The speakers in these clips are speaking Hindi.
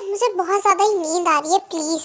मुझे बहुत ज्यादा ही नींद आ रही है, प्लीज।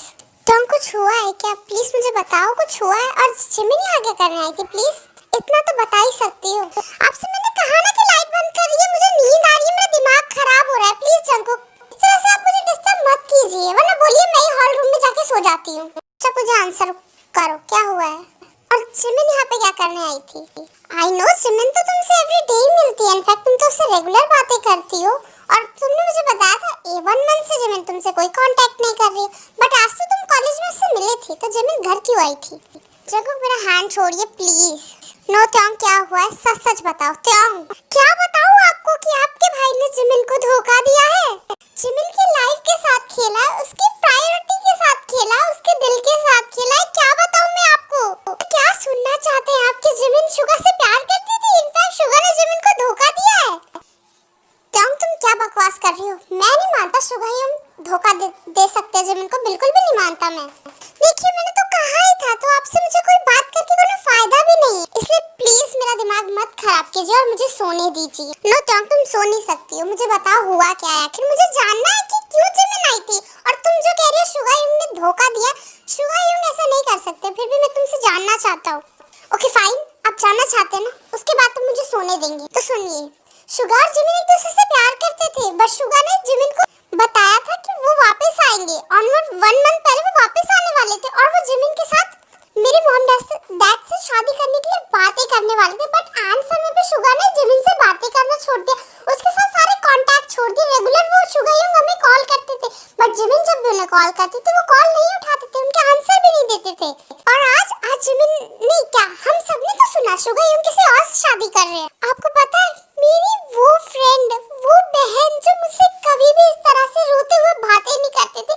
तुम कुछ हुआ है क्या? प्लीज मुझे बताओ कुछ हुआ है। और जिमिनी आगे करने आई थी, प्लीज इतना तो बता ही सकती हो। आपसे मैंने कहा ना कि लाइट बंद कर रही है, मुझे नींद आ रही है, मेरा दिमाग खराब हो रहा है। प्लीज जंकुक, इस तरह से आप मुझे डिस्टर्ब मत कीजिए, वरना बोलिए मैं ही हॉल रूम में जाके सो जाती हूँ। अच्छा मुझे आंसर करो, क्या हुआ है? और जिमिन यहाँ पे क्या करने आई थी? आई नो जिमिन तो तुमसे एवरी डे मिलती है, इनफैक्ट तुम तो उससे रेगुलर बातें करती हो। और तुमने मुझे बताया था A1 मंथ से जिमिन तुमसे कोई कांटेक्ट नहीं कर रही है, बट आज तो तुम कॉलेज में उससे मिले थे, तो जिमिन घर क्यों आई थी? जगह मेरा हैंड छोड़िए प्लीज। नो त्योंग, क्या हुआ है? सच सच बताओ त्योंग। क्या बताऊं आपको कि आपके भाई ने जिमिन को धोखा दिया है? जिमिन की लाइफ के साथ खेला है, उसकी प्रायोरिटी के साथ खेला है, उसके दिल के साथ खेला है। क्या बताऊं मैं आपको? क्या सुनना चाहते हैं आप कि जिमिन शुगर से प्यार करती थी? इनफैक्ट शुगर ने जिमिन को धोखा दिया है। त्योंग तुम क्या बकवास कर रही हो? मैं नहीं मानता शुगर हम धोखा दे सकते हैं जिमिन को, बिल्कुल भी नहीं मानता मैं। देखिए मैंने तो कहा ही था, तो आपसे मुझे कोई बात करके कोई फायदा भी नहीं है, इसलिए प्लीज मेरा दिमाग मत खराब कीजिए और मुझे सोने दीजिए। नो त्योंग तुम सो नहीं सकती हो, मुझे बताओ हुआ क्या है आखिर, मुझे जानना है कि क्यों जिमिन आई थी। और तुम जो कह रही हो शुगर ने धोखा दिया, शुगर ऐसा नहीं कर सकते, फिर भी मैं तुमसे जानना चाहता हूँ। ओके फाइन, आप जानना चाहते हैं ना, उसके बाद तुम मुझे सोने देंगे। तो सुनिए, शुगर और जिमिन एक दूसरे से प्यार करते थे, बट शुगर ने जिमिन को बताया था कि वो वापस आएंगे। ऑनवर्ड 1 मंथ पहले वो वापस आने वाले थे और वो जिमिन के साथ मेरे मॉम डैड से शादी करने के लिए बातें करने वाले थे। बट एंड समय पे शुगर ने जिमिन से बातें करना छोड़ दिया, उसके साथ सारे कांटेक्ट छोड़ दिए। रेगुलर वो शुगर यंग हमें कॉल करते थे, बट जिमिन जब भी उन्हें कॉल करती थी वो कॉल नहीं उठाते थे, उनके आंसर भी नहीं देते थे। और आज जिमिन ने क्या, हम सबने तो सुना शुगर यंग किसी और से शादी कर रहे हैं। आपको पता है मेरी वो फ्रेंड, वो बहन जो मुझसे कभी भी इस तरह से रोते हुए बातें नहीं करती थी,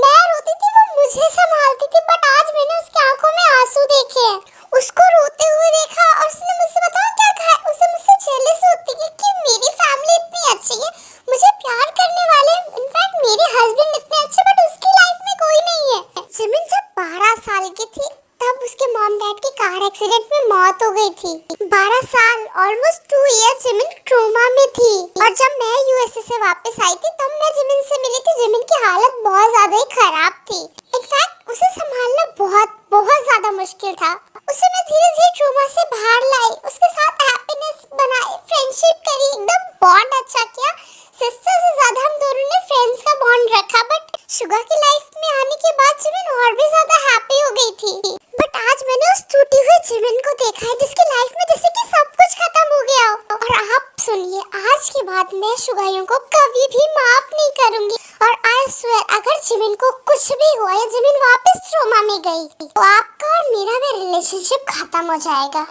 मैं रोती थी वो मुझे संभालती थी, बट आज मैंने उसकी आंखों में आंसू देखे हैं, उसको रोते हुए देखा और उसने मुझसे बताओ क्या कहा, उसे मुझसे जेलस होती है कि मेरी फैमिली इतनी अच्छी है, मुझे प्यार करने वाले, इनफैक्ट मेरे हस्बैंड इतने अच्छे, बट उसकी लाइफ में कोई नहीं है। जिमिन जब 12 साल की थी तब उसके मॉम डैड की कार एक्सीडेंट में मौत हो गई थी। 12 साल, ऑलमोस्ट 2 इयर्स जिमिन ट्रोमा में थी। और जब मैं यूएसए से वापस आई थी तब मैं जिमिन से मिली थी। जिमिन की हालत बहुत ज्यादा ही खराब थी, इनफैक्ट उसे संभालना बहुत ज्यादा मुश्किल था। उसे मैं धीरे धीरे ट्रोमा से बाहर लाई, उसके साथ हैप्पीनेस बनाई, फ्रेंडशिप करी, एकदम बॉन्ड अच्छा किया। सिस्टर से ज्यादा हम दोनों ने फ्रेंड्स का बॉन्ड रखा। बट शुगर की लाइफ में आने के बाद जिमिन और भी ज्यादा हैप्पी हो गई थी। बट आज मैंने उस टूटी हुई जिमिन को देखा है जिसकी लाइफ में जैसे कि सब कुछ खत्म हो गया हो। और आप सुनिए, आज के बाद मैं शुगर को कभी भी माफ नहीं करूंगी। और आई स्वेयर अगर जिमिन को कुछ भी हुआ या जिमिन वापस ट्रोमा में गई तो आपका और मेरा भी रिलेशनशिप खत्म हो जाएगा।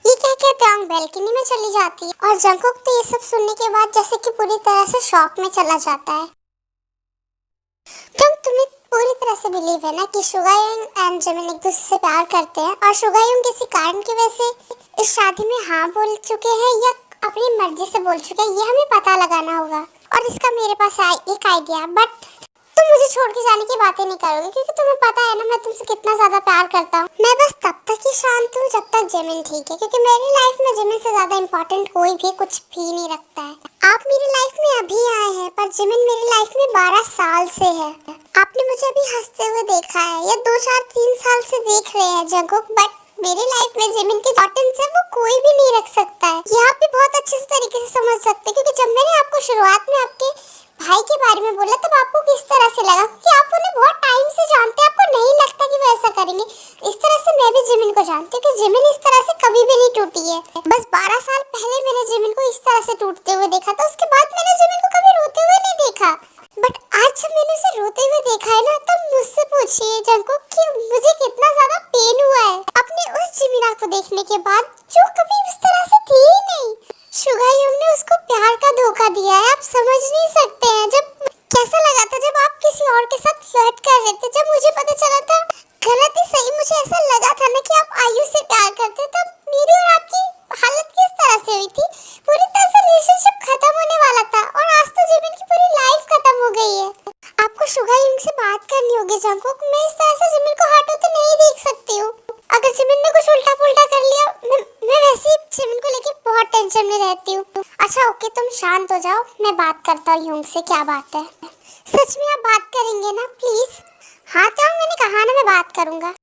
ये कह के त्योंग बैल्कनी में चली जाती है और जंकुक तो ये सब सुनने के बाद जैसे कि पूरी तरह से शॉक में चला जाता है। तुम्हें पूरी तरह से बिलीव है ना कि शुगर एंड जिमिन एक दूसरे से प्यार करते हैं और शुगर किसी कारण की वजह से इस शादी में हाँ बोल चुके हैं या अपनी मर्जी से बोल चुके हैं, ये हमें पता लगाना होगा। और इसका मेरे पास एक आइडिया, बट तुम मुझे छोड़ के जाने की बातें नहीं करोगे क्योंकि तुम्हें पता है ना मैं तुमसे कितना ज्यादा प्यार करता हूँ। मैं बस तब तक ही शांत हूँ जब तक जिमिन ठीक है, क्योंकि मेरी लाइफ में जिमिन से ज्यादा इम्पोर्टेंट कोई भी कुछ भी नहीं रखता है। आप मेरी लाइफ में अभी आए हैं पर जिमिन मेरी लाइफ में 12 साल से है। आपने मुझे अभी हंसते हुए देखा है या 2 4 3 साल से देख रहे हैं जंकुक, बट मेरी लाइफ में जिमिन की इम्पोर्टेंस है वो कोई भी नहीं रख सकता है। ये आप भी बहुत अच्छे से तरीके से समझ सकते हैं क्योंकि जब मैंने आपको शुरुआत में आपके भाई के बारे में बोला तब आपको किस तरह से लगा, क्योंकि आप उन्हें बहुत टाइम से जानते हैं, आपको नहीं लगता कि वो ऐसा करेंगे। इस तरह से मैं भी जिमिन को जानती हूँ कि जिमिन इस तरह से कभी भी नहीं टूटी है। बस 12 साल पहले मैंने जिमिन को इस तरह से टूटते हुए देखा था, उसके बाद मैंने जिमिन को कभी रोते हुए नहीं देखा। बट आज जब मैंने उसे रोते हुए देखा है ना, तब मुझसे पूछिए जंकुक कि मुझे कितना ज्यादा पेन हुआ है अपने उस जिमिना को देखने के बाद जो कभी उस तरह से थी ही नहीं। शुगर यंग ने उसको प्यार का धोखा दिया है, आप समझ नहीं सकते हैं। जब कैसा लगा था जब आप किसी और के साथ फ्लर्ट कर रहे थे, जब मुझे पता चला था, गलत ही सही मुझे ऐसा लगा था ना कि आप आयु से प्यार करते, तब मेरी और आपकी हालत किस तरह से हुई थी, पूरी तरह से रिलेशनशिप खत्म होने वाला था। और आज तो जिमिन की पूरी लाइफ खत्म हो गई है। आपको शुगर यंग से बात करनी होगी जंकुक, मैं इस तरह से जिमिन को हट होते नहीं देख सकती हूँ। अगर जिमिन ने कुछ उल्टा पुल्टा कर लिया, मैं वैसे ही जिमिन को लेके बहुत टेंशन में रहती हूँ। अच्छा ओके, तुम शांत हो जाओ, मैं बात करता हूँ यूंग से, क्या बात है। सच में आप बात करेंगे ना प्लीज? हाँ तो मैंने कहा ना मैं बात करूंगा।